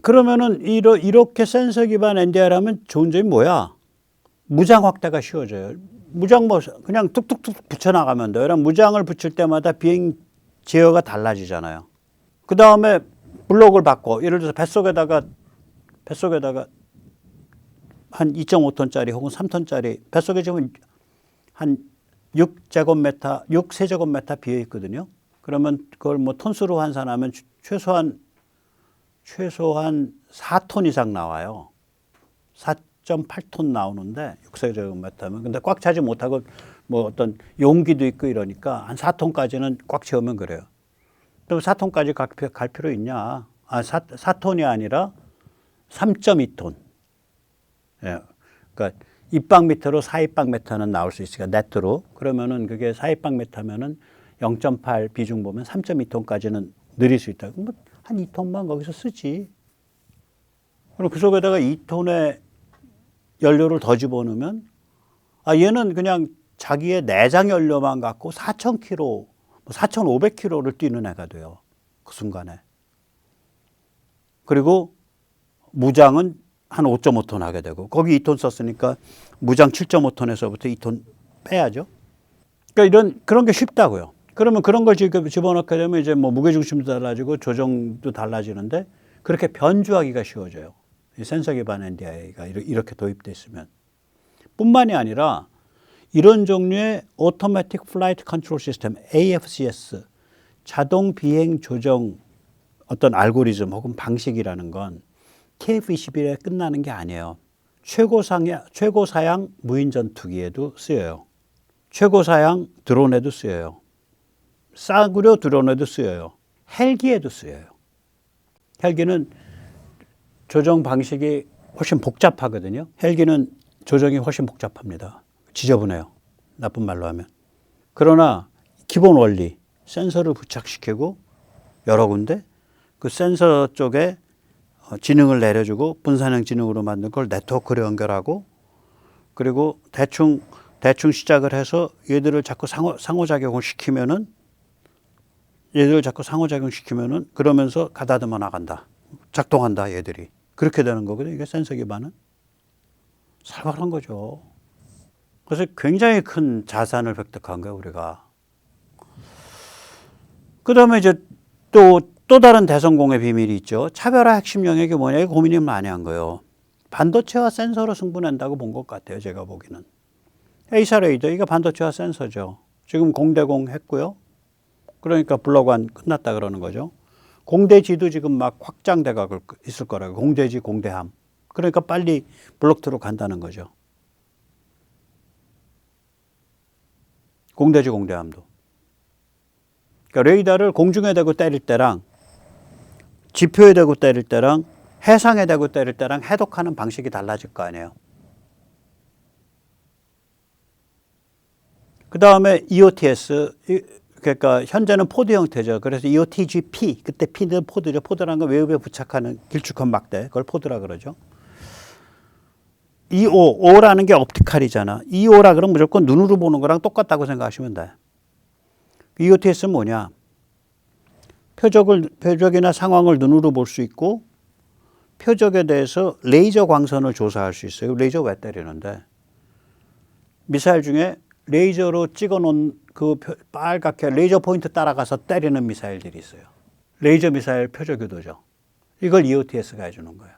그러면은 이렇게 센서 기반 NDR 하면 좋은 점이 뭐야? 무장 확대가 쉬워져요. 무장 뭐 그냥 뚝뚝뚝 붙여나가면 돼요. 무장을 붙일 때마다 비행 제어가 달라지잖아요. 그 다음에 블록을 바꿔. 예를 들어서 뱃속에다가 한 2.5톤짜리 혹은 3톤짜리 뱃속에 지금 한 6세제곱미터 비어 있거든요. 그러면 그걸 뭐 톤수로 환산하면 최소한 4톤 이상 나와요. 4.8톤 나오는데 6세제곱미터면 근데 꽉 차지 못하고 뭐 어떤 용기도 있고 이러니까 한 4톤까지는 꽉 채우면 그래요. 그럼 4톤까지 갈 필요 있냐? 4톤이 아니라 3.2톤. 예. 그러니까 입방미터로 4입방미터는 나올 수 있으니까 네트로. 그러면은 그게 4입방미터면은 0.8 비중 보면 3.2톤까지는 늘릴 수 있다. 그럼 한 2톤만 거기서 쓰지. 그럼 그 속에다가 2톤의 연료를 더 집어넣으면 얘는 그냥 자기의 내장 연료만 갖고 4,000km, 4,500km를 뛰는 애가 돼요. 그 순간에. 그리고 무장은 한 5.5톤 하게 되고 거기 2톤 썼으니까 무장 7.5톤에서부터 2톤 빼야죠. 그러니까 그런 게 쉽다고요. 그러면 그런 걸 집어넣게 되면 이제 뭐 무게중심도 달라지고 조정도 달라지는데 그렇게 변주하기가 쉬워져요. 이 센서 기반 NDI가 이렇게 도입돼 있으면. 뿐만이 아니라 이런 종류의 Automatic Flight Control System, AFCS, 자동 비행 조정 어떤 알고리즘 혹은 방식이라는 건 KF-21에 끝나는 게 아니에요. 최고사양 무인 전투기에도 쓰여요. 최고사양 드론에도 쓰여요. 싸구려 드론에도 쓰여요. 헬기에도 쓰여요. 헬기는 조정 방식이 훨씬 복잡하거든요. 헬기는 조정이 훨씬 복잡합니다. 지저분해요. 나쁜 말로 하면. 그러나 기본 원리, 센서를 부착시키고 여러 군데 그 센서 쪽에 지능을 내려주고 분산형 지능으로 만든 걸 네트워크로 연결하고 그리고 대충 시작을 해서 얘들을 자꾸 상호작용을 시키면은 그러면서 가다듬어 나간다. 작동한다 얘들이. 그렇게 되는 거거든요. 이게 센서 기반은. 살벌한 거죠. 그래서 굉장히 큰 자산을 획득한 거예요, 우리가. 그 다음에 이제 또 다른 대성공의 비밀이 있죠. 차별화 핵심 영역이 뭐냐, 이거 고민을 많이 한 거예요. 반도체와 센서로 승부낸다고 본 것 같아요, 제가 보기는. A사 레이더, 이거 반도체와 센서죠. 지금 공대공 했고요. 그러니까 블록1 끝났다 그러는 거죠. 공대지도 지금 막 확장돼가 있을 거라고. 공대지, 공대함. 그러니까 빨리 블록2로 간다는 거죠. 공대지, 공대함도. 그러니까 레이더를 공중에 대고 때릴 때랑 지표에 대고 때릴 때랑 해상에 대고 때릴 때랑 해독하는 방식이 달라질 거 아니에요. 그 다음에 EOTS, 그러니까 현재는 포드 형태죠. 그래서 EOTGP, 그때 P는 포드죠. 포드라는 건 외부에 부착하는 길쭉한 막대, 그걸 포드라 그러죠. O라는 게 옵티칼이잖아. EO라 그러면 무조건 눈으로 보는 거랑 똑같다고 생각하시면 돼. EOTS는 뭐냐? 표적이나 상황을 눈으로 볼 수 있고 표적에 대해서 레이저 광선을 조사할 수 있어요. 레이저 왜 때리는데? 미사일 중에 레이저로 찍어놓은 그 빨갛게 레이저 포인트 따라가서 때리는 미사일들이 있어요. 레이저 미사일 표적 유도죠. 이걸 EOTS가 해주는 거예요.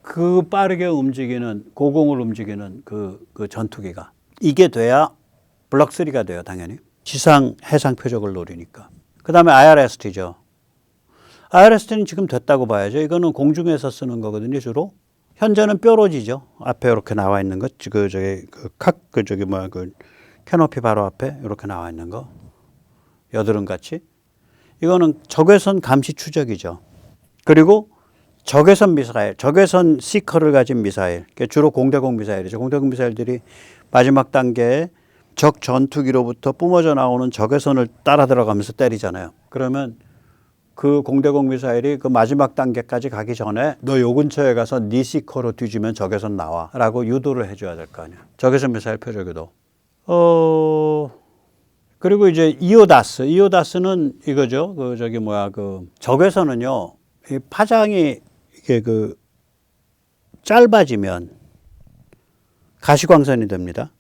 그 빠르게 움직이는, 고공을 움직이는 그 전투기가. 이게 돼야 블록3가 돼요, 당연히. 지상, 해상 표적을 노리니까. 그 다음에 IRST죠. IRST는 지금 됐다고 봐야죠. 이거는 공중에서 쓰는 거거든요, 주로. 현재는 뾰로지죠. 앞에 이렇게 나와 있는 거. 캐노피 바로 앞에 이렇게 나와 있는 거. 여드름 같이. 이거는 적외선 감시 추적이죠. 그리고 적외선 미사일, 적외선 시커를 가진 미사일. 주로 공대공 미사일이죠. 공대공 미사일들이 마지막 단계에 적 전투기로부터 뿜어져 나오는 적외선을 따라 들어가면서 때리잖아요. 그러면 그 공대공 미사일이 그 마지막 단계까지 가기 전에 너 요 근처에 가서 네 시커로 뒤지면 적외선 나와 라고 유도를 해줘야 될 거 아니야. 적외선 미사일 표적 유도. 그리고 이제 이오다스는 이거죠. 적외선은요, 이 파장이 이게 그 짧아지면 가시광선이 됩니다.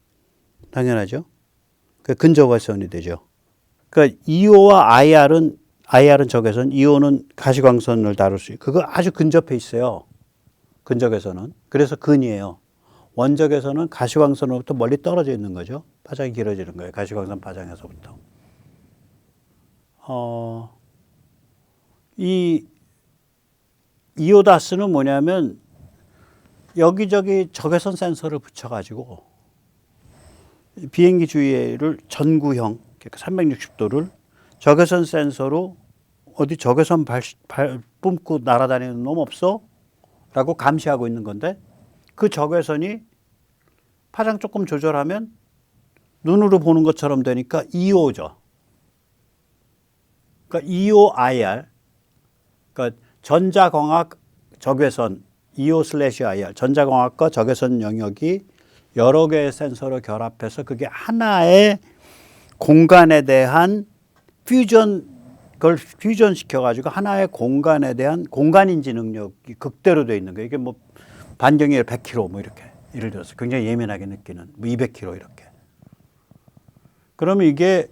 당연하죠. 그 근적외선이 되죠. 그러니까 EO와 IR은 적외선, EO는 가시광선을 다룰 수 있고, 그거 아주 근접해 있어요. 근적에서는. 그래서 근이에요. 원적에서는 가시광선으로부터 멀리 떨어져 있는 거죠. 파장이 길어지는 거예요. 가시광선 파장에서부터. 이 이오다스는 뭐냐면 여기저기 적외선 센서를 붙여가지고 비행기 주위를 전구형, 그러니까 360도를 적외선 센서로 어디 적외선 뿜고 날아다니는 놈 없어? 라고 감시하고 있는 건데, 그 적외선이 파장 조금 조절하면 눈으로 보는 것처럼 되니까 EO죠. 그러니까 EO/IR, 그러니까 전자광학 적외선 EO/IR, 전자광학과 적외선 영역이 여러 개의 센서를 결합해서 그게 하나의 공간에 대한 그걸 퓨전 시켜가지고 하나의 공간에 대한 공간인지 능력이 극대로 되어 있는 거예요. 이게 뭐 반경이 100km 뭐 이렇게, 예를 들어서 굉장히 예민하게 느끼는 뭐 200km 이렇게. 그러면 이게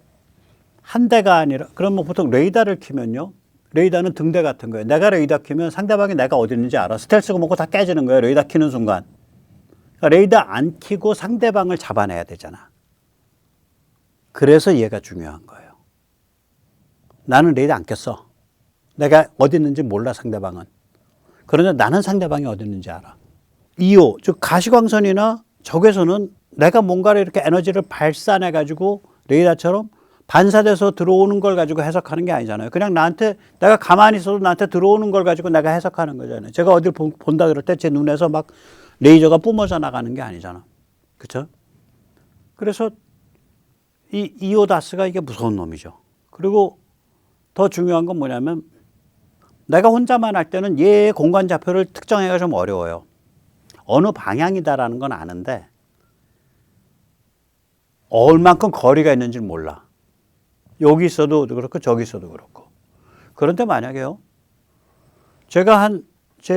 한 대가 아니라, 그러면 보통 레이더를 키면요, 레이더는 등대 같은 거예요. 내가 레이더 키면 상대방이 내가 어디 있는지 알아. 스텔스가 먹고 다 깨지는 거예요. 레이더 키는 순간. 그러니까 레이더 안 키고 상대방을 잡아내야 되잖아. 그래서 얘가 중요한 거예요. 나는 레이더 안 꼈어. 내가 어디 있는지 몰라, 상대방은. 그런데 나는 상대방이 어디 있는지 알아. EO, 즉 가시광선이나 적외선은 내가 뭔가를 이렇게 에너지를 발산해가지고 레이더처럼 반사돼서 들어오는 걸 가지고 해석하는 게 아니잖아요. 그냥 나한테, 내가 가만히 있어도 나한테 들어오는 걸 가지고 내가 해석하는 거잖아요. 제가 어딜 본다 그럴 때 제 눈에서 막 레이저가 뿜어져 나가는 게 아니잖아. 그렇죠? 그래서 이 이오다스가 이게 무서운 놈이죠. 그리고 더 중요한 건 뭐냐면, 내가 혼자만 할 때는 얘의 공간 좌표를 특정하기가 좀 어려워요. 어느 방향이다라는 건 아는데 얼만큼 거리가 있는지는 몰라. 여기 있어도 그렇고 저기 있어도 그렇고. 그런데 만약에요, 제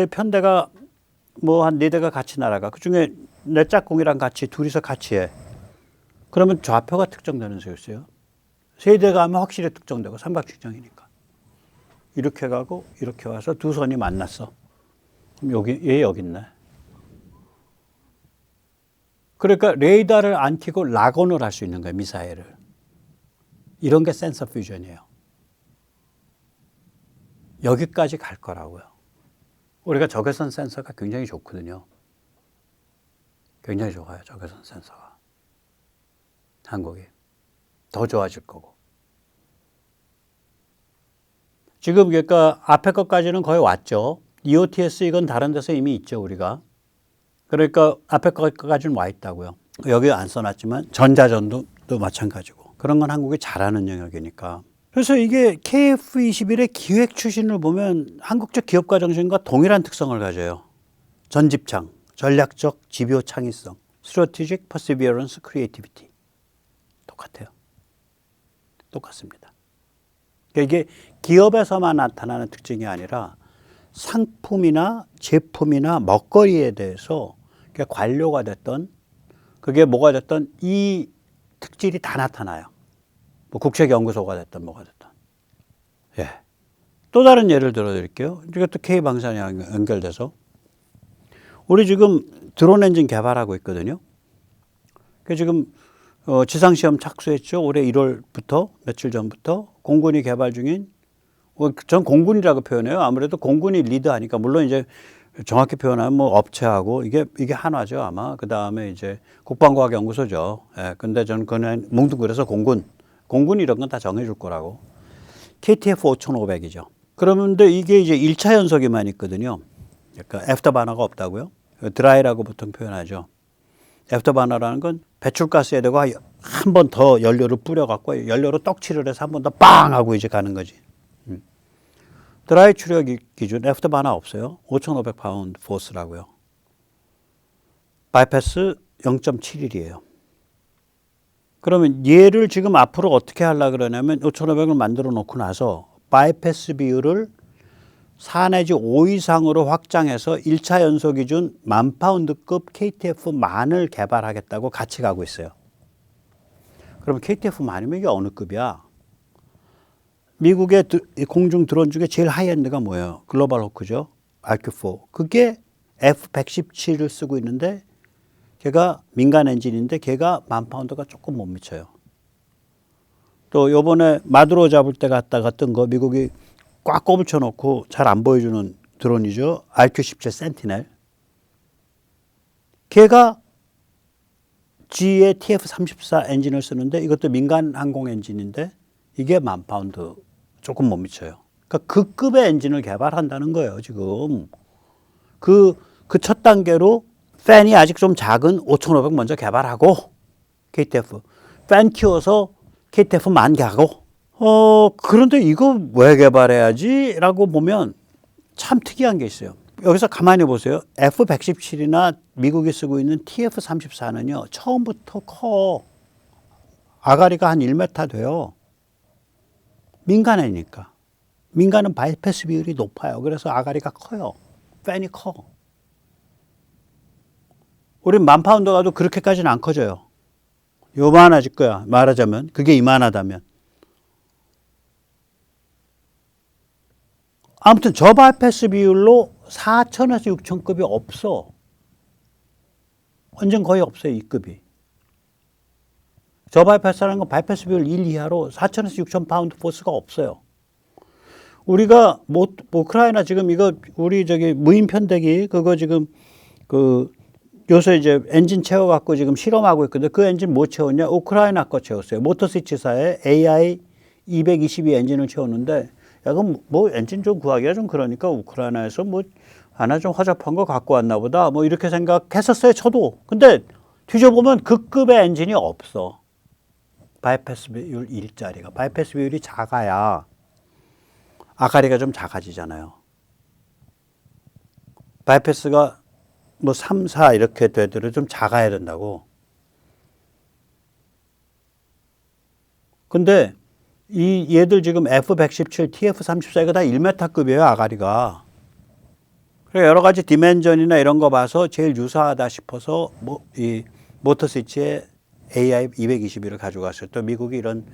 편대가 뭐 한 4대가 같이 날아가. 그중에 내 짝꿍이랑 같이 둘이서 같이 해. 그러면 좌표가 특정되는 수 있어요. 3대가 하면 확실히 특정되고, 삼각지정이니까. 이렇게 가고 이렇게 와서 두 선이 만났어. 그럼 얘 여기 있네. 그러니까 레이더를 안 켜고 락온을 할 수 있는 거예요, 미사일을. 이런 게 센서 퓨전이에요. 여기까지 갈 거라고요. 우리가 적외선 센서가 굉장히 좋거든요. 굉장히 좋아요, 적외선 센서가. 한국이. 더 좋아질 거고. 지금 그러니까 앞에 것까지는 거의 왔죠. EOTS 이건 다른 데서 이미 있죠, 우리가. 그러니까 앞에 것까지는 와 있다고요. 여기 안 써놨지만 전자전도 또 마찬가지고. 그런 건 한국이 잘하는 영역이니까. 그래서 이게 KF-21의 기획 추진을 보면 한국적 기업가 정신과 동일한 특성을 가져요. 전집창, 전략적 집요 창의성, Strategic Perseverance Creativity. 똑같아요. 똑같습니다. 그러니까 이게 기업에서만 나타나는 특징이 아니라 상품이나 제품이나 먹거리에 대해서 관료가 됐던, 그게 뭐가 됐던 이 특질이 다 나타나요. 뭐 국책연구소가 됐든 뭐가 됐든. 예. 또 다른 예를 들어 드릴게요. 이것도 K방산이랑 연결돼서. 우리 지금 드론 엔진 개발하고 있거든요. 그 지금 지상시험 착수했죠. 올해 1월부터, 며칠 전부터 공군이 개발 중인, 전 공군이라고 표현해요. 아무래도 공군이 리드하니까. 물론 이제 정확히 표현하면 뭐 업체하고 이게 한화죠, 아마. 그 다음에 이제 국방과학연구소죠. 예. 근데 저는 그냥 뭉뚱그려서 공군 이런 건 다 정해줄 거라고. KTF 5500이죠. 그런데 이게 이제 1차 연소기만 있거든요. 그러니까 애프터버너가 없다고요. 드라이라고 보통 표현하죠. 애프터버너라는 건 배출가스에 대고 한 번 더 연료를 뿌려갖고 연료로 떡칠을 해서 한 번 더 빵 하고 이제 가는 거지. 드라이 추력 기준 애프터버너 없어요. 5,500 파운드 포스라고요. 바이패스 0.71이에요. 그러면 얘를 지금 앞으로 어떻게 하려고 그러냐면 5,500을 만들어 놓고 나서 바이패스 비율을 4 내지 5 이상으로 확장해서 1차 연소 기준 10,000파운드급 KTF-10을 개발하겠다고 같이 가고 있어요. 그럼 KTF-10이면 이게 어느 급이야? 미국의 공중 드론 중에 제일 하이엔드가 뭐예요? 글로벌 호크죠. RQ-4. 그게 F-117을 쓰고 있는데 걔가 민간 엔진인데 걔가 10,000파운드가 조금 못 미쳐요. 또 요번에 마두로 잡을 때 갔다가 뜬 거 미국이 꽉 꼬불쳐 놓고 잘 안 보여주는 드론이죠. RQ-17 센티넬. 걔가 G의 TF-34 엔진을 쓰는데 이것도 민간 항공 엔진인데 이게 10,000파운드 조금 못 미쳐요. 그러니까 그 급의 엔진을 개발한다는 거예요, 지금. 그 첫 단계로 팬이 아직 좀 작은 5,500 먼저 개발하고 KTF. 팬 키워서 KTF-10 가고. 그런데 이거 왜 개발해야지? 라고 보면 참 특이한 게 있어요. 여기서 가만히 보세요. F-117이나 미국이 쓰고 있는 TF-34는요, 처음부터 커. 아가리가 한 1m 돼요. 민간이니까. 민간은 바이패스 비율이 높아요. 그래서 아가리가 커요. 팬이 커. 우린 10,000파운드 가도 그렇게까지는 안 커져요. 요만해질 거야. 말하자면. 그게 이만하다면. 아무튼 저 바이패스 비율로 4,000에서 6,000급이 없어. 완전 거의 없어요. 이 급이. 저 바이패스라는 건 바이패스 비율 1 이하로 4,000에서 6,000파운드 포스가 없어요. 우리가 우크라이나 지금 이거 우리 무인 편대기 그거 지금 요새 이제 엔진 채워갖고 지금 실험하고 있거든요. 그 엔진 뭐 채웠냐? 우크라이나 거 채웠어요. 모터스위치사의 AI-222 엔진을 채웠는데, 야, 그럼 뭐 엔진 좀 구하기가 좀 그러니까 우크라이나에서 뭐 하나 좀 허접한 거 갖고 왔나 보다. 뭐 이렇게 생각했었어요, 저도. 근데 뒤져보면 그 급의 엔진이 없어. 바이패스 비율 1짜리가. 바이패스 비율이 작아야 아가리가 좀 작아지잖아요. 바이패스가 뭐 3, 4 이렇게 되더라도 좀 작아야 된다고. 근데 얘들 지금 F-117, TF-34 이거 다 1m급이에요, 아가리가. 그래서 여러 가지 디멘전이나 이런 거 봐서 제일 유사하다 싶어서 이 모터스위치의 AI-222를 가져갔어요. 또 미국이 이런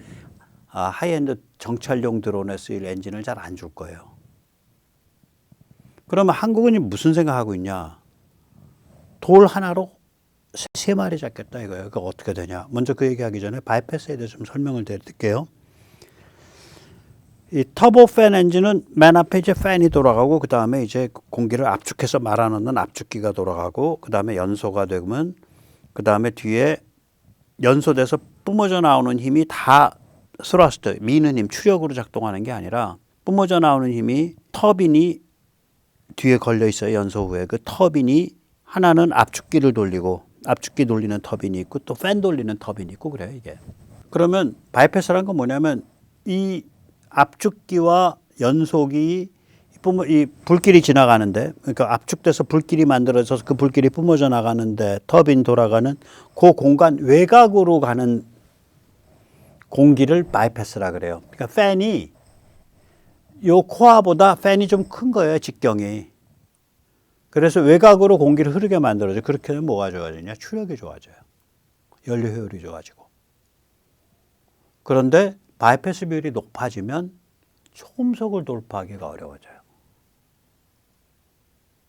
하이엔드 정찰용 드론에 쓰일 엔진을 잘 안 줄 거예요. 그러면 한국은 무슨 생각하고 있냐? 돌 하나로 3마리 잡겠다 이거예요. 그거 어떻게 되냐? 먼저 그 얘기하기 전에 바이패스에 대해서 좀 설명을 드릴게요. 이 터보팬 엔진은 맨 앞에 이제 팬이 돌아가고 그 다음에 이제 공기를 압축해서 말아넣는 압축기가 돌아가고 그 다음에 연소가 되면 그 다음에 뒤에 연소돼서 뿜어져 나오는 힘이 다 스러스트, 미는 힘, 추력으로 작동하는 게 아니라 뿜어져 나오는 힘이 터빈이 뒤에 걸려 있어요. 연소 후에. 그 터빈이 하나는 압축기를 돌리고 압축기 돌리는 터빈이 있고 또 팬 돌리는 터빈이 있고 그래요, 이게. 그러면 바이패스라는 건 뭐냐면 이 압축기와 연소기 이 불길이 지나가는데 그러니까 압축돼서 불길이 만들어져서 그 불길이 뿜어져 나가는데 터빈 돌아가는 그 공간 외곽으로 가는 공기를 바이패스라 그래요. 그러니까 팬이 요 코어보다 팬이 좀 큰 거예요, 직경이. 그래서 외곽으로 공기를 흐르게 만들어줘. 그렇게 되면 뭐가 좋아지냐? 추력이 좋아져요. 연료 효율이 좋아지고. 그런데 바이패스 비율이 높아지면 초음속을 돌파하기가 어려워져요.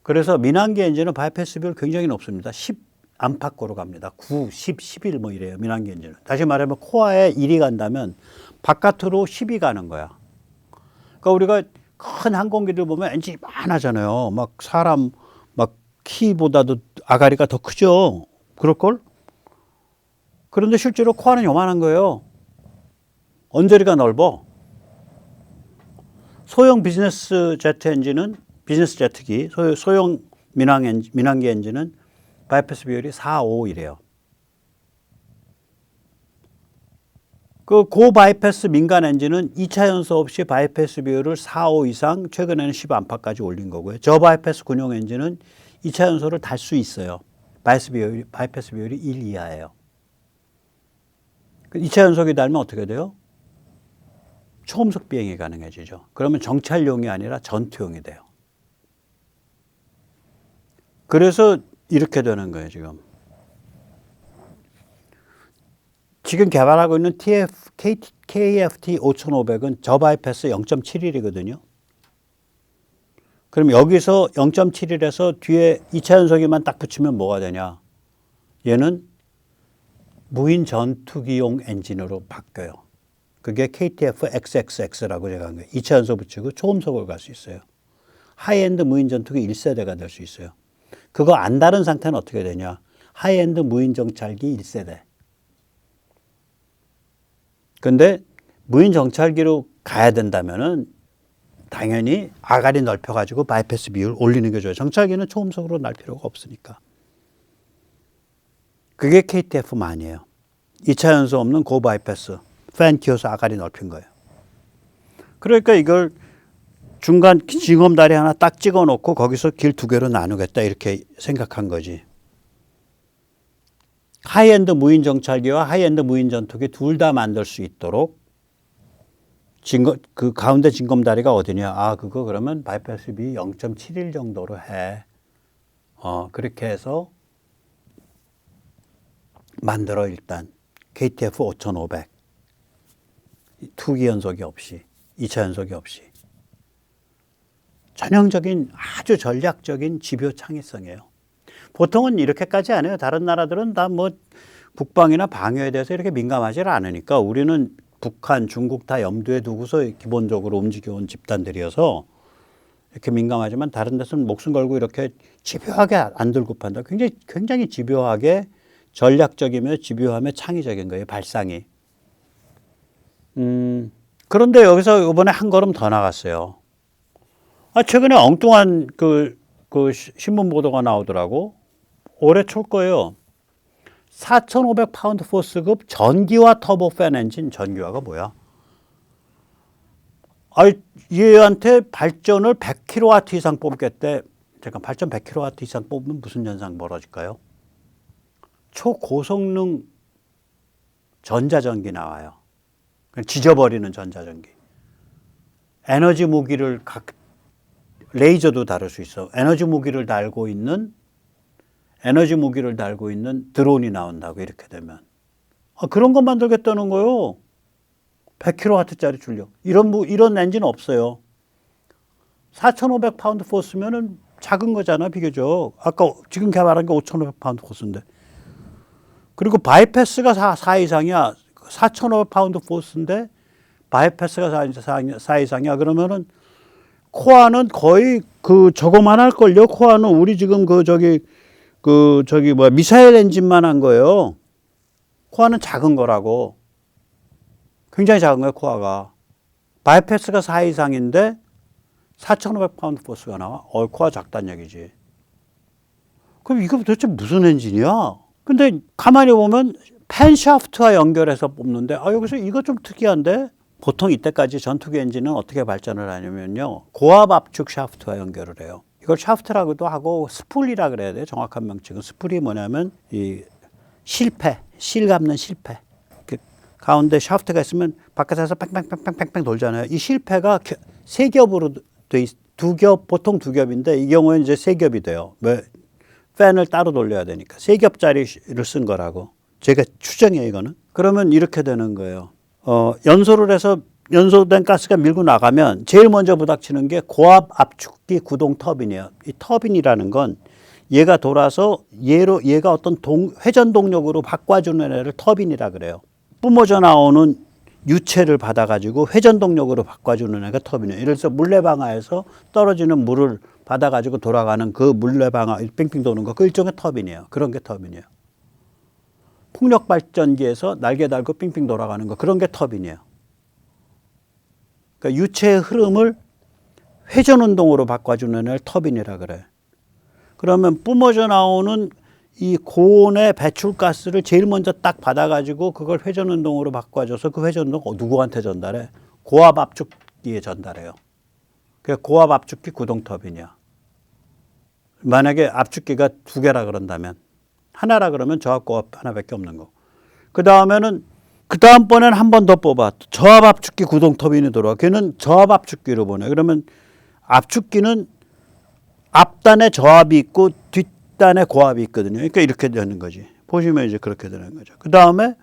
그래서 민항기 엔진은 바이패스 비율 굉장히 높습니다. 10 안팎으로 갑니다. 9, 10, 11 뭐 이래요. 민항기 엔진은. 다시 말하면 코어에 1이 간다면 바깥으로 10이 가는 거야. 그러니까 우리가 큰 항공기들 보면 엔진이 많아잖아요. 막 사람 막 키보다도 아가리가 더 크죠. 그럴걸? 그런데 실제로 코어는 요만한 거예요. 언저리가 넓어. 소형 비즈니스 제트 엔진은 비즈니스 제트기, 소형 민항기 엔진은 바이패스 비율이 4, 5 이래요. 그 고바이패스 민간 엔진은 2차 연소 없이 바이패스 비율을 4, 5 이상, 최근에는 10 안팎까지 올린 거고요. 저바이패스 군용 엔진은 2차 연소를 달 수 있어요. 바이패스 비율이 1 이하예요. 2차 연소기 달면 어떻게 돼요? 초음속 비행이 가능해지죠. 그러면 정찰용이 아니라 전투용이 돼요. 그래서 이렇게 되는 거예요, 지금. 지금 개발하고 있는 KFT 5500은 저바이패스 0.71이거든요. 그럼 여기서 0.71에서 뒤에 2차 연소기만 딱 붙이면 뭐가 되냐? 얘는 무인 전투기용 엔진으로 바뀌어요. 그게 KTF XXX라고 제가 한 거예요. 2차 연소 붙이고 초음속을 갈 수 있어요. 하이엔드 무인 전투기 1세대가 될 수 있어요. 그거 안 다른 상태는 어떻게 되냐? 하이엔드 무인 정찰기 1세대. 근데 무인 정찰기로 가야 된다면은 당연히 아가리 넓혀가지고 바이패스 비율 올리는 게 좋아요. 정찰기는 초음속으로 날 필요가 없으니까. 그게 KTF만이에요. 2차 연소 없는 고바이패스. 팬 키워서 아가리 넓힌 거예요. 그러니까 이걸 중간 징검다리 하나 딱 찍어 놓고 거기서 길 두 개로 나누겠다 이렇게 생각한 거지. 하이엔드 무인 정찰기와 하이엔드 무인 전투기 둘 다 만들 수 있도록 그 가운데 징검다리가 어디냐? 아, 그거 그러면 바이패스 비 0.71 정도로 해. 그렇게 해서 만들어 일단 KTF 5500 투기 연속이 없이 2차 연속이 없이 전형적인 아주 전략적인 집요 창의성이에요. 보통은 이렇게까지 안 해요. 다른 나라들은 다 뭐 국방이나 방위에 대해서 이렇게 민감하지 않으니까 우리는 북한, 중국 다 염두에 두고서 기본적으로 움직여온 집단들이어서 이렇게 민감하지만 다른 데서는 목숨 걸고 이렇게 집요하게 안 들고 판다. 굉장히 집요하게 전략적이며 집요하며 창의적인 거예요. 발상이. 그런데 여기서 이번에 한 걸음 더 나갔어요. 최근에 엉뚱한 그 신문 보도가 나오더라고. 올해 초 거예요. 4,500파운드 포스급 전기화 터보 팬 엔진. 전기화가 뭐야? 얘한테 발전을 100kW 이상 뽑겠대. 잠깐, 발전 100kW 이상 뽑으면 무슨 현상 벌어질까요? 초고성능 전자전기 나와요. 그냥 지져버리는 전자전기. 에너지 무기를 레이저도 다룰 수 있어. 에너지 무기를 달고 있는 드론이 나온다고 이렇게 되면. 그런 거 만들겠다는 거요. 100kW짜리 출력. 이런 엔진 없어요. 4,500파운드 포스면은 작은 거잖아, 비교적. 아까 지금 개발한 게 5,500파운드 포스인데. 그리고 바이패스가 4 이상이야. 4,500파운드 포스인데 바이패스가 4 이상이야. 그러면은 코어는 거의 저거만 할걸요. 코어는 우리 지금 미사일 엔진만 한 거예요. 코어는 작은 거라고. 굉장히 작은 거예요, 코어가. 바이패스가 4 이상인데 4,500파운드 포스가 나와? 코어 작다는 얘기지. 그럼 이거 도대체 무슨 엔진이야? 근데 가만히 보면 팬 샤프트와 연결해서 뽑는데, 여기서 이거 좀 특이한데? 보통 이때까지 전투기 엔진은 어떻게 발전을 하냐면요. 고압 압축 샤프트와 연결을 해요. 이걸 샤프트라고도 하고 스풀이라 그래야 돼요. 정확한 명칭은. 스풀이 뭐냐면 이 실 감는 실패. 가운데 샤프트가 있으면 바깥에서 팽팽팽팽팽 돌잖아요. 이 실패가 세 겹으로 돼 보통 두 겹인데 이 경우에는 이제 세 겹이 돼요. 왜? 팬을 따로 돌려야 되니까. 세 겹짜리를 쓴 거라고. 제가 추정해요, 이거는. 그러면 이렇게 되는 거예요. 연소를 해서 연소된 가스가 밀고 나가면 제일 먼저 부닥치는 게 고압 압축기 구동 터빈이에요. 이 터빈이라는 건 얘가 돌아서 얘가 어떤 회전 동력으로 바꿔주는 애를 터빈이라 그래요. 뿜어져 나오는 유체를 받아가지고 회전 동력으로 바꿔주는 애가 터빈이에요. 예를 들어서 물레방아에서 떨어지는 물을 받아가지고 돌아가는 그 물레방아 빙빙 도는 거, 그 일종의 터빈이에요. 그런 게 터빈이에요. 풍력 발전기에서 날개 달고 빙빙 돌아가는 거, 그런 게 터빈이에요. 그러니까 유체의 흐름을 회전 운동으로 바꿔주는 애를 터빈이라 그래. 그러면 뿜어져 나오는 이 고온의 배출가스를 제일 먼저 딱 받아가지고 그걸 회전 운동으로 바꿔줘서 그 회전 운동 누구한테 전달해? 고압 압축기에 전달해요. 그게 고압 압축기 구동 터빈이야. 만약에 압축기가 두 개라 그런다면, 하나라 그러면 저압 고압 하나밖에 없는 거. 그 다음번에는 한 번 더 뽑아. 저압 압축기 구동 터빈이 돌아와. 걔는 저압 압축기로 보내. 그러면 압축기는 앞단에 저압이 있고 1단에 고압이 있거든요. 그러니까 이렇게 되는 거지. 보시면 이제 그렇게 되는 거죠. 그 다음에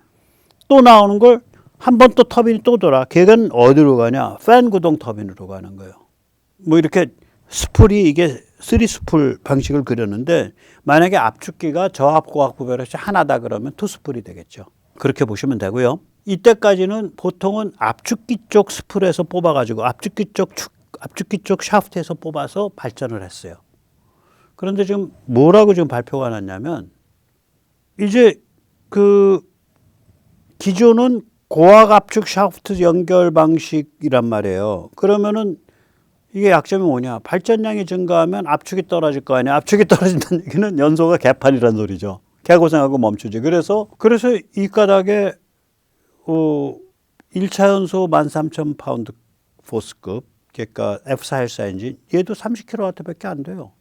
또 나오는 걸 한 번 또 터빈이 또 돌아. 걔는 어디로 가냐? 팬 구동 터빈으로 가는 거예요. 뭐 이렇게 스풀이 이게 3스풀 방식을 그렸는데 만약에 압축기가 저압, 고압 구별없이 하나다 그러면 2스풀이 되겠죠. 그렇게 보시면 되고요. 이때까지는 보통은 압축기 쪽 스풀에서 뽑아가지고 압축기 쪽 샤프트에서 뽑아서 발전을 했어요. 그런데 지금 뭐라고 지금 발표가 났냐면 이제 그 기존은 고압 압축 샤프트 연결 방식이란 말이에요. 그러면은 이게 약점이 뭐냐? 발전량이 증가하면 압축이 떨어질 거 아니야. 압축이 떨어진다는 얘기는 연소가 개판이란 소리죠. 개고생하고 멈추지. 그래서 이 가닥에 1차 연소 13,000파운드 포스급, 그러니까 F414 엔진, 얘도 30kW밖에 안 돼요.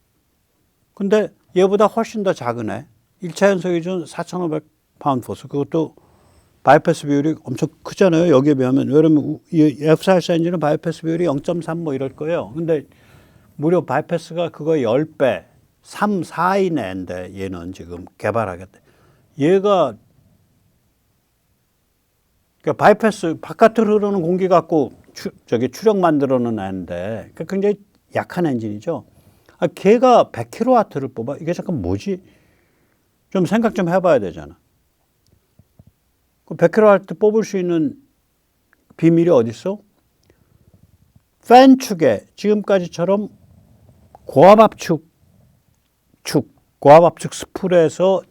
근데 얘보다 훨씬 더 작은 애, 1차 연소 기준 4,500파운드 포스, 그것도 바이패스 비율이 엄청 크잖아요. 여기에 비하면. 왜냐면 F414 엔진은 바이패스 비율이 0.3 뭐 이럴 거예요. 근데 무려 바이패스가 그거 10배, 3, 4인 애인데 얘는 지금 개발하겠대. 얘가 그러니까 바이패스 바깥으로 흐르는 공기 갖고 추력 만들어놓은 애인데 그러니까 굉장히 약한 엔진이죠. 걔가 100kW를 뽑아. 이게 잠깐 뭐지? 좀 생각 좀 해봐야 되잖아. 100kW 뽑을 수 있는 비밀이 어디 있어? 팬 축에 지금까지처럼 고압압축 스풀에서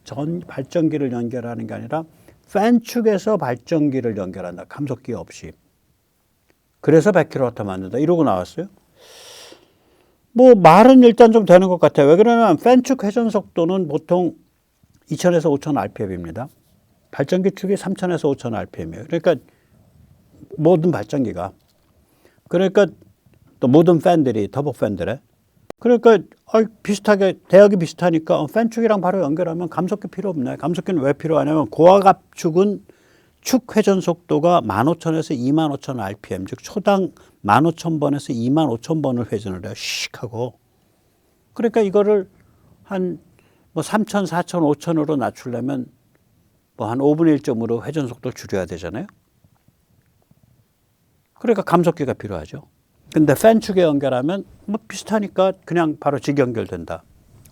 발전기를 연결하는 게 아니라 팬 축에서 발전기를 연결한다. 감속기 없이. 그래서 100kW 만든다. 이러고 나왔어요. 뭐 말은 일단 좀 되는 것 같아요. 왜 그러냐면 팬 축 회전 속도는 보통 2000에서 5000 rpm입니다. 발전기 축이 3000에서 5000 rpm이에요. 그러니까 모든 발전기가. 그러니까 또 모든 팬들이 터보 팬들에. 그러니까 비슷하게 대역이 비슷하니까 팬 축이랑 바로 연결하면 감속기 필요 없네. 감속기는 왜 필요하냐면 고압축은 축 회전 속도가 15,000에서 25,000 rpm, 즉 초당 15,000번에서 25,000번을 회전을 해요. 씩 하고. 그러니까 이거를 한 뭐 3,000, 4,000, 5,000으로 낮추려면 뭐 한 5분의 1점으로 회전 속도를 줄여야 되잖아요. 그러니까 감속기가 필요하죠. 근데 팬 축에 연결하면 뭐 비슷하니까 그냥 바로 직 연결된다.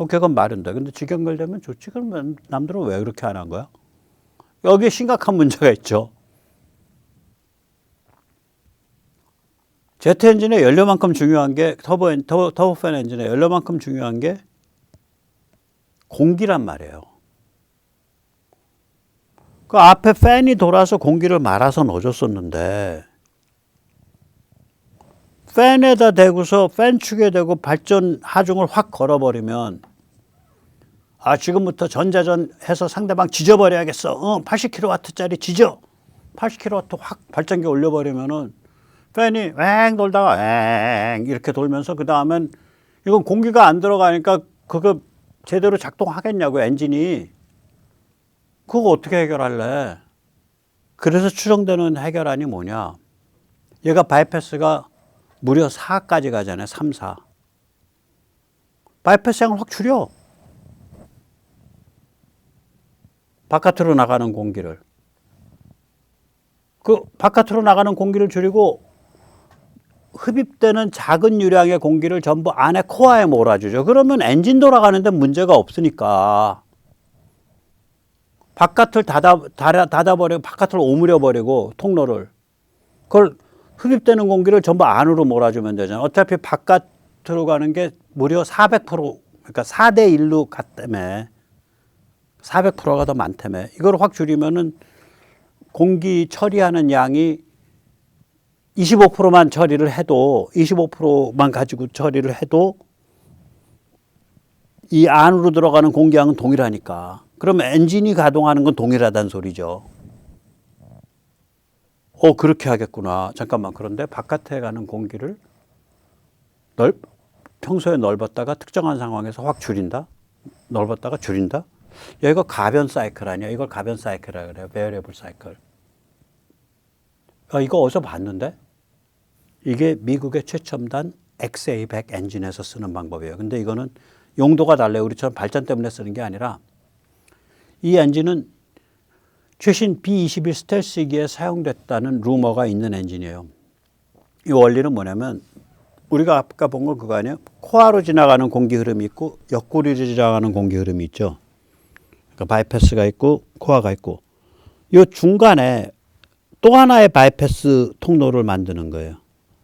그건 말은 돼. 근데 직 연결되면 좋지. 그러면 남들은 왜 그렇게 안 한 거야? 여기에 심각한 문제가 있죠. 제트 엔진의 연료만큼 중요한 게 터보팬 엔진의 연료만큼 중요한 게 공기란 말이에요. 그 앞에 팬이 돌아서 공기를 말아서 넣어줬었는데 팬에다 대고서 팬 축에 대고 발전 하중을 확 걸어버리면 지금부터 전자전 해서 상대방 지져버려야겠어. 80kW짜리 지져. 80kW 확 발전기 올려버리면은 팬이 왱 돌다가 왱 이렇게 돌면서 그 다음엔 이건 공기가 안 들어가니까 그거 제대로 작동하겠냐고 엔진이. 그거 어떻게 해결할래? 그래서 추정되는 해결안이 뭐냐? 얘가 바이패스가 무려 4까지 가잖아요. 3, 4. 바이패스량을 확 줄여. 바깥으로 나가는 공기를. 그 바깥으로 나가는 공기를 줄이고 흡입되는 작은 유량의 공기를 전부 안에 코어에 몰아주죠. 그러면 엔진 돌아가는데 문제가 없으니까. 바깥을 닫아버리고 바깥을 오므려버리고 통로를. 그걸 흡입되는 공기를 전부 안으로 몰아주면 되잖아요. 어차피 바깥으로 가는 게 무려 400%, 그러니까 4대 1로 갔다며. 400%가 더 많다며. 이걸 확 줄이면은 공기 처리하는 양이 25%만 처리를 해도 25%만 가지고 처리를 해도 이 안으로 들어가는 공기량은 동일하니까. 그러면 엔진이 가동하는 건 동일하다는 소리죠. 그렇게 하겠구나. 잠깐만. 그런데 바깥에 가는 공기를 평소에 넓었다가 특정한 상황에서 확 줄인다? 넓었다가 줄인다? 야, 이거 가변 사이클 아니야? 이걸 가변 사이클이라고 그래요. 베어리블 사이클. 이거 어디서 봤는데? 이게 미국의 최첨단 XA100 엔진에서 쓰는 방법이에요. 근데 이거는 용도가 달라요. 우리처럼 발전 때문에 쓰는 게 아니라 이 엔진은 최신 B-21 스텔스기에 사용됐다는 루머가 있는 엔진이에요. 이 원리는 뭐냐면 우리가 아까 본 거 그거 아니에요? 코어로 지나가는 공기 흐름이 있고 옆구리로 지나가는 공기 흐름이 있죠. 그러니까 바이패스가 있고 코어가 있고 이 중간에 또 하나의 바이패스 통로를 만드는 거예요.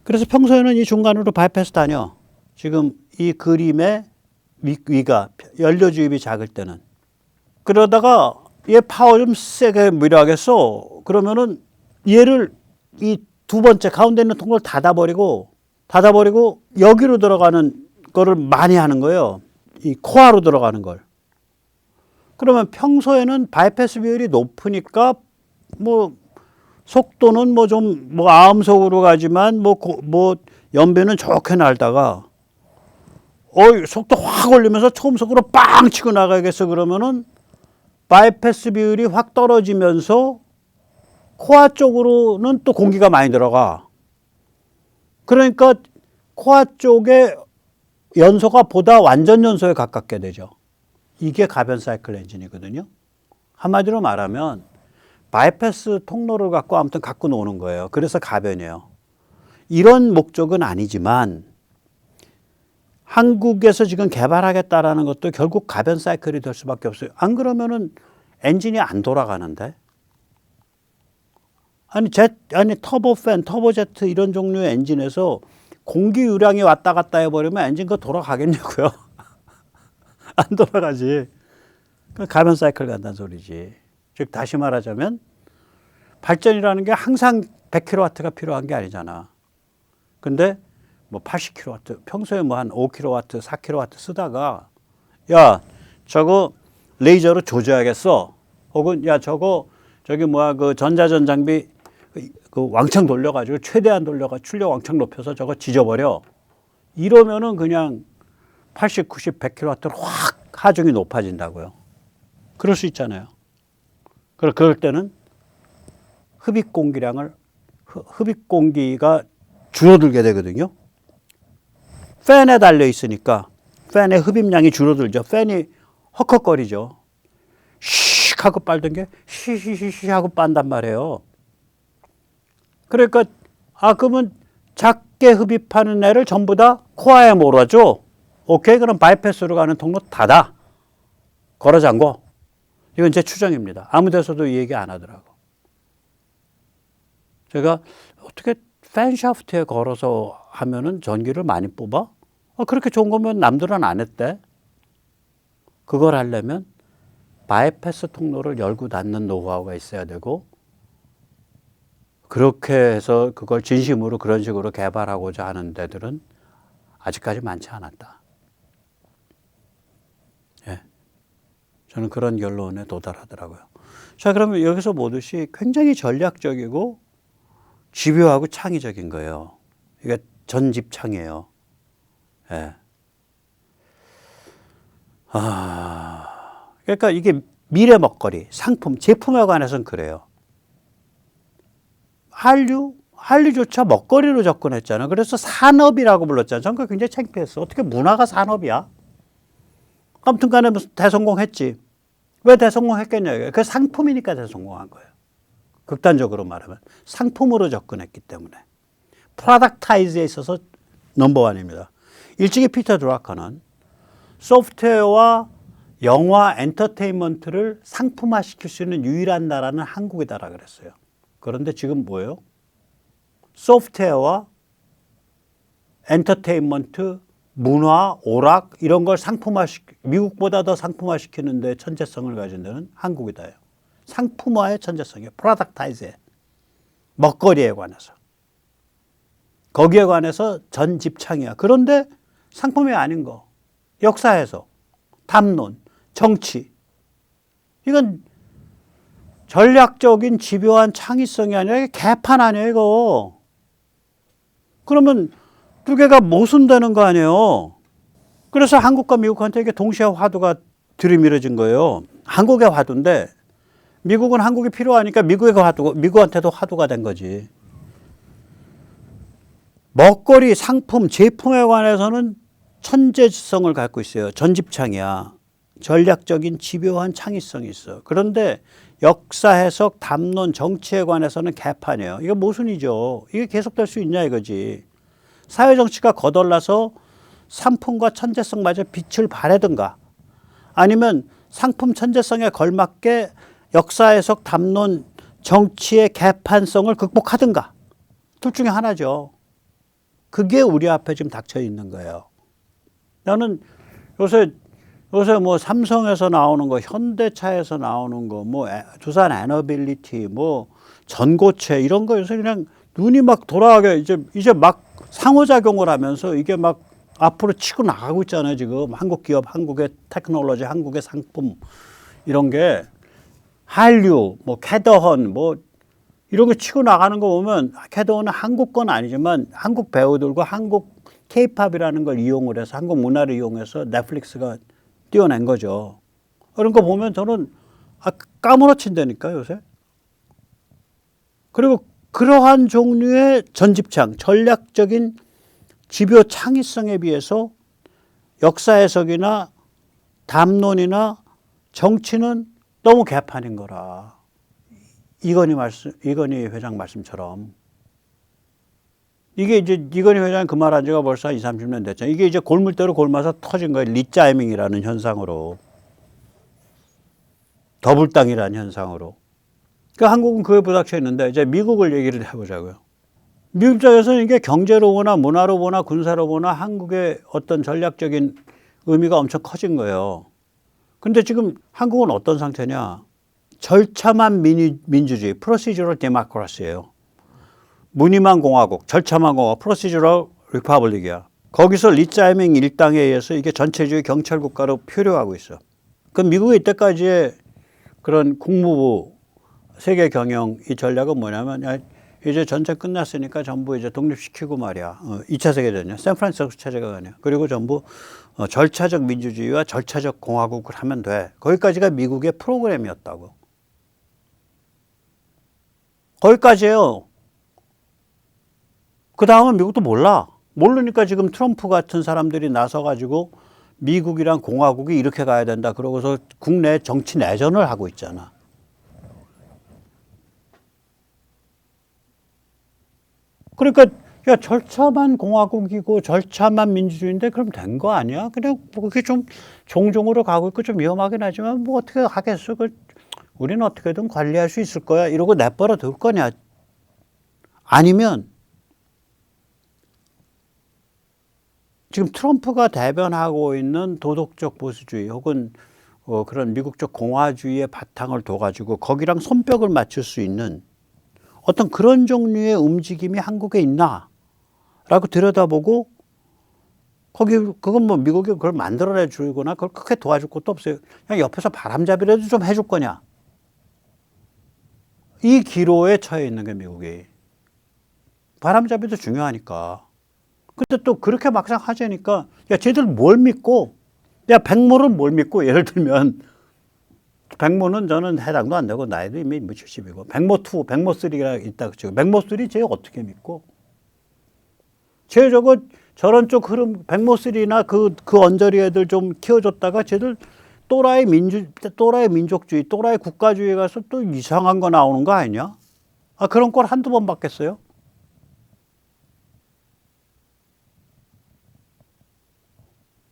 그래서 평소에는 이 중간으로 바이패스 다녀. 지금 이 그림의 위가 연료 주입이 작을 때는. 그러다가 얘 파워 좀 세게 밀어야겠어. 그러면은 얘를 이 두 번째 가운데 있는 통로를 닫아버리고 여기로 들어가는 거를 많이 하는 거예요. 이 코어로 들어가는 걸. 그러면 평소에는 바이패스 비율이 높으니까 뭐 속도는 뭐 좀 뭐 아음속으로 가지만 뭐 연비는 좋게 날다가 속도 확 올리면서 초음속으로 빵 치고 나가야겠어. 그러면은 바이패스 비율이 확 떨어지면서 코어 쪽으로는 또 공기가 많이 들어가. 그러니까 코어 쪽의 연소가 보다 완전 연소에 가깝게 되죠. 이게 가변 사이클 엔진이거든요. 한마디로 말하면 바이패스 통로를 아무튼 갖고 노는 거예요. 그래서 가변이에요. 이런 목적은 아니지만 한국에서 지금 개발하겠다라는 것도 결국 가변 사이클이 될 수밖에 없어요. 안 그러면은 엔진이 안 돌아가는데. 아니 터보팬, 터보제트 이런 종류의 엔진에서 공기 유량이 왔다 갔다 해버리면 엔진 그 돌아가겠냐고요. 안 돌아가지. 가변 사이클 간다는 소리지. 즉 다시 말하자면 발전이라는 게 항상 100kW가 필요한 게 아니잖아. 근데 뭐 80kW, 평소에 뭐 한 5kW, 4kW 쓰다가 야 저거 레이저로 조져야겠어. 혹은 야 저거 저기 뭐야 그 전자전 장비 그 왕창 돌려가지고 최대한 돌려가 출력 왕창 높여서 저거 지져버려. 이러면은 그냥 80, 90, 100kW로 확 하중이 높아진다고요. 그럴 수 있잖아요. 그럴 때는 흡입 공기가 줄어들게 되거든요. 팬에 달려 있으니까 팬의 흡입량이 줄어들죠. 팬이 헉헉거리죠. 씩 하고 빨던 게 히히히히 하고 빤단 말이에요. 그러니까 그러면 작게 흡입하는 애를 전부 다 코어에 몰아줘. 오케이, 그럼 바이패스로 가는 통로 닫아. 걸어 잠궈. 이건 제 추정입니다. 아무 데서도 이 얘기 안 하더라고. 제가 어떻게 팬 샤프트에 걸어서 하면은 전기를 많이 뽑아? 그렇게 좋은 거면 남들은 안 했대. 그걸 하려면 바이패스 통로를 열고 닫는 노하우가 있어야 되고, 그렇게 해서 그걸 진심으로 그런 식으로 개발하고자 하는 데들은 아직까지 많지 않았다. 예. 저는 그런 결론에 도달하더라고요. 자, 그러면 여기서 보듯이 굉장히 전략적이고 집요하고 창의적인 거예요. 이게 전집창이에요. 예. 그러니까 이게 미래 먹거리, 상품, 제품에 관해서는 그래요. 한류조차 먹거리로 접근했잖아요. 그래서 산업이라고 불렀잖아요. 저는 굉장히 창피했어. 어떻게 문화가 산업이야? 아무튼 간에 무슨 대성공했지. 왜 대성공했겠냐. 그 상품이니까 대성공한 거예요. 극단적으로 말하면. 상품으로 접근했기 때문에. 프로덕타이즈에 있어서 넘버원입니다. 일찍이 피터 드라커는 소프트웨어와 영화 엔터테인먼트를 상품화시킬 수 있는 유일한 나라는 한국이다라 그랬어요. 그런데 지금 뭐예요? 소프트웨어와 엔터테인먼트, 문화, 오락 이런 걸 미국보다 더 상품화시키는데 천재성을 가진 데는 한국이다요. 상품화의 천재성이에요. 프로덕타이즈에. 먹거리에 관해서. 거기에 관해서 전집창이야. 그런데 상품이 아닌 거. 역사에서. 담론. 정치. 이건 전략적인 집요한 창의성이 아니라 이게 개판 아니에요, 이거. 그러면 두 개가 모순되는 거 아니에요. 그래서 한국과 미국한테 이게 동시에 화두가 들이밀어진 거예요. 한국의 화두인데 미국은 한국이 필요하니까 미국한테도 화두가 된 거지. 먹거리, 상품, 제품에 관해서는 천재성을 갖고 있어요. 전집창이야. 전략적인 집요한 창의성이 있어. 그런데 역사 해석, 담론, 정치에 관해서는 개판이에요. 이거 모순이죠. 이게 계속될 수 있냐 이거지. 사회 정치가 거덜나서 상품과 천재성마저 빛을 발하든가 아니면 상품 천재성에 걸맞게 역사 해석, 담론, 정치의 개판성을 극복하든가 둘 중에 하나죠. 그게 우리 앞에 지금 닥쳐 있는 거예요. 나는 요새 뭐 삼성에서 나오는 거, 현대차에서 나오는 거, 뭐 두산 에너빌리티, 뭐 전고체 이런 거 요새 그냥 눈이 막 돌아가게 이제 막 상호작용을 하면서 이게 막 앞으로 치고 나가고 있잖아요. 지금 한국 기업, 한국의 테크놀로지, 한국의 상품 이런 게 한류, 뭐 캐더헌, 뭐 이런 거 치고 나가는 거 보면 캐더헌은 한국 건 아니지만 한국 배우들과 한국 케이팝이라는 걸 이용을 해서 한국 문화를 이용해서 넷플릭스가 띄워낸 거죠. 그런 거 보면 저는 까무러친다니까 요새. 그리고 그러한 종류의 전집창, 전략적인 집요 창의성에 비해서 역사 해석이나 담론이나 정치는 너무 개판인 거라. 이건희 회장 말씀처럼. 이게 이제 이건희 회장이 그 말 한 지가 벌써 20, 30년 됐잖아요. 이게 이제 골물대로 골마서 터진 거예요. 리짜이밍이라는 현상으로. 더블당이라는 현상으로. 그러니까 한국은 그에 부닥쳐 있는데 이제 미국을 얘기를 해보자고요. 미국 입장에서는 이게 경제로 보나 문화로 보나 군사로 보나 한국의 어떤 전략적인 의미가 엄청 커진 거예요. 근데 지금 한국은 어떤 상태냐. 절차만 민주주의, procedural democracy예요. 무늬만 공화국, 절차만 공화국, procedural republic이야. 거기서 리짜이밍 일당에 의해서 이게 전체주의 경찰 국가로 표류하고 있어. 그럼 미국의 이때까지의 그런 국무부 세계 경영 이 전략은 뭐냐면 야, 이제 전쟁 끝났으니까 전부 이제 독립시키고 말이야. 2차 세계대전이야. 샌프란시스코 체제가 아니야. 그리고 전부 절차적 민주주의와 절차적 공화국을 하면 돼. 거기까지가 미국의 프로그램이었다고. 거기까지예요. 그 다음은 미국도 몰라. 모르니까 지금 트럼프 같은 사람들이 나서가지고 미국이랑 공화국이 이렇게 가야 된다. 그러고서 국내 정치 내전을 하고 있잖아. 그러니까 야 절차만 공화국이고 절차만 민주주의인데 그럼 된 거 아니야? 그냥 뭐 그게 좀 종종으로 가고 있고 좀 위험하긴 하지만 뭐 어떻게 하겠어? 우리는 어떻게든 관리할 수 있을 거야. 이러고 내버려 둘 거냐? 아니면 지금 트럼프가 대변하고 있는 도덕적 보수주의 혹은 그런 미국적 공화주의의 바탕을 둬가지고 거기랑 손뼉을 맞출 수 있는 어떤 그런 종류의 움직임이 한국에 있나라고 들여다보고 그건 뭐 미국이 그걸 만들어내 주거나 그걸 크게 도와줄 것도 없어요. 그냥 옆에서 바람잡이라도 좀 해줄 거냐. 이 기로에 처해 있는 게 미국이. 바람잡이도 중요하니까. 근데 또 그렇게 막상 하자니까 야 쟤들 뭘 믿고 야 백모는 뭘 믿고 예를 들면 백모는 저는 해당도 안 되고 나이도 이미 70이고 백모2, 백모3가 있다 그치고 백모3 쟤 어떻게 믿고 쟤 저런 쪽 흐름 백모3나 그 언저리 애들 좀 키워줬다가 쟤들 또라이 민족주의, 또라이 국가주의 가서 또 이상한 거 나오는 거 아니냐? 그런 걸 한두 번 봤겠어요?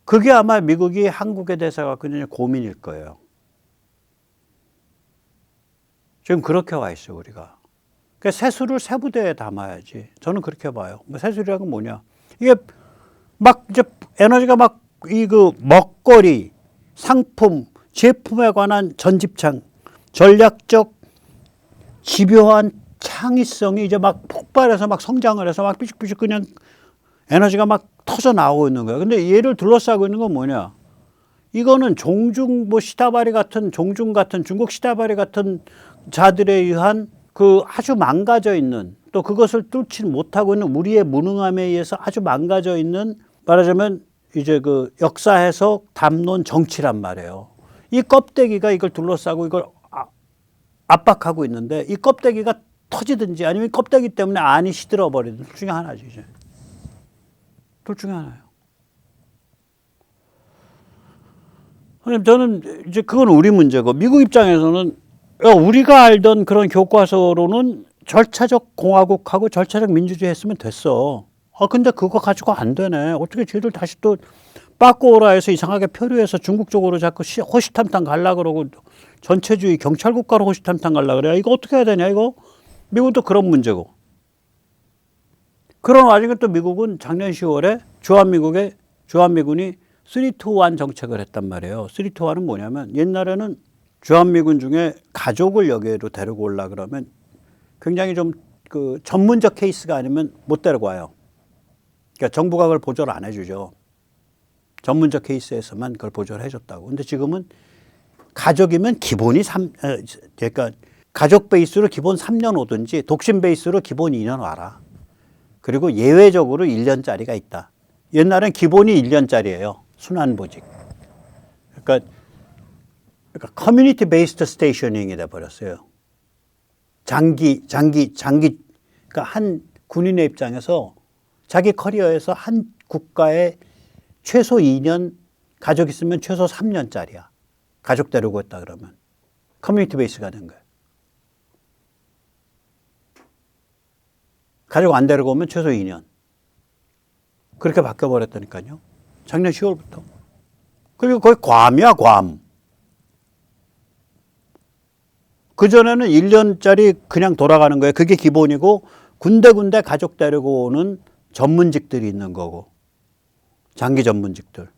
그게 아마 미국이 한국에 대해서 그냥 고민일 거예요. 지금 그렇게 와 있어요, 우리가. 그러니까 세수를 세부대에 담아야지. 저는 그렇게 봐요. 세수라는 건 뭐냐? 이게 막 이제 에너지가 막 먹거리, 상품, 제품에 관한 전집창, 전략적 집요한 창의성이 이제 막 폭발해서 막 성장을 해서 막 삐죽삐죽 그냥 에너지가 막 터져 나오고 있는 거야. 근데 얘를 둘러싸고 있는 건 뭐냐? 이거는 종중 중국 시다바리 같은 자들에 의한 그 아주 망가져 있는 또 그것을 뚫지 못하고 있는 우리의 무능함에 의해서 아주 망가져 있는 말하자면 이제 그 역사 해석, 담론, 정치란 말이에요. 이 껍데기가 이걸 둘러싸고 이걸 압박하고 있는데 이 껍데기가 터지든지 아니면 껍데기 때문에 안이 시들어 버리든 둘 중에 하나죠. 이제. 둘 중에 하나예요. 저는 이제 그건 우리 문제고 미국 입장에서는 우리가 알던 그런 교과서로는 절차적 공화국하고 절차적 민주주의 했으면 됐어. 근데 그거 가지고 안 되네. 어떻게 쟤들 다시 또 빠꼬라에서 이상하게 표류해서 중국 쪽으로 자꾸 호시탐탐 갈라 그러고 전체주의 경찰국가로 호시탐탐 갈라 그래. 이거 어떻게 해야 되냐 이거. 미국도 그런 문제고. 그런 와중에 또 미국은 작년 10월에 주한미군이 3-2-1 정책을 했단 말이에요. 3-2-1은 뭐냐면 옛날에는 주한미군 중에 가족을 여기로 데리고 올라 그러면 굉장히 좀 그 전문적 케이스가 아니면 못 데리고 와요. 그러니까 정부가 그걸 보조를 안 해주죠. 전문적 케이스에서만 그걸 보조를 해줬다고. 근데 지금은 가족이면 기본이 그러니까 가족 베이스로 기본 3년 오든지 독신 베이스로 기본 2년 와라. 그리고 예외적으로 1년짜리가 있다. 옛날엔 기본이 1년짜리예요. 순환보직. 그러니까 커뮤니티 베이스드 스테이셔닝이 돼 버렸어요. 그러니까 한 군인의 입장에서 자기 커리어에서 한 국가에 최소 2년, 가족 있으면 최소 3년짜리야. 가족 데리고 왔다 그러면. 커뮤니티 베이스가 된 거예요. 가족 안 데리고 오면 최소 2년. 그렇게 바뀌어버렸다니까요. 작년 10월부터. 그리고 거의 괌이야, 괌. 그전에는 1년짜리 그냥 돌아가는 거예요. 그게 기본이고 군데군데 가족 데리고 오는 전문직들이 있는 거고. 장기 전문직들.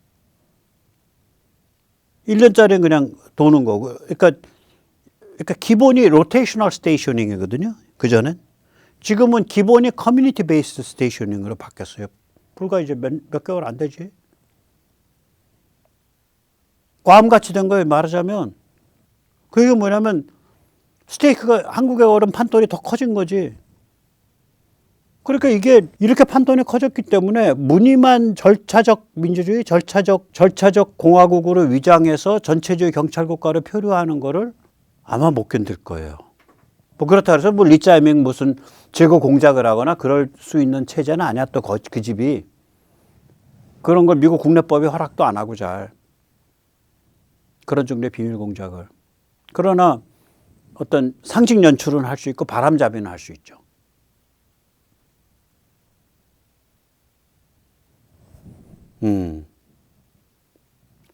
1년짜리는 그냥 도는 거고. 그러니까 기본이 로테이셔널 스테이셔닝이거든요. 그전엔. 지금은 기본이 커뮤니티 베이스드 스테이셔닝으로 바뀌었어요. 불과 이제 몇 개월 안 되지. 괌같이 된 거예요. 말하자면. 그게 뭐냐면 스테이크가 한국에 오른 판돈이 더 커진 거지. 그러니까 이게 이렇게 판돈이 커졌기 때문에 무늬만 절차적 민주주의, 절차적 공화국으로 위장해서 전체주의 경찰국가로 표류하는 거를 아마 못 견딜 거예요. 뭐 그렇다 해서 뭐 리짜이밍 무슨 제거 공작을 하거나 그럴 수 있는 체제는 아니야. 또 그 집이. 그런 걸 미국 국내법이 허락도 안 하고 잘. 그런 종류의 비밀 공작을. 그러나 어떤 상징 연출은 할 수 있고 바람잡이는 할 수 있죠.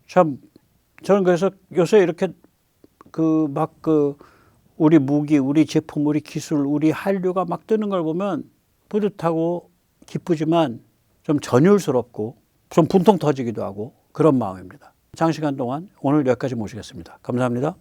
참, 저는 그래서 요새 이렇게 우리 무기, 우리 제품, 우리 기술, 우리 한류가 막 뜨는 걸 보면 뿌듯하고 기쁘지만 좀 전율스럽고 좀 분통 터지기도 하고 그런 마음입니다. 장시간 동안 오늘 여기까지 모시겠습니다. 감사합니다.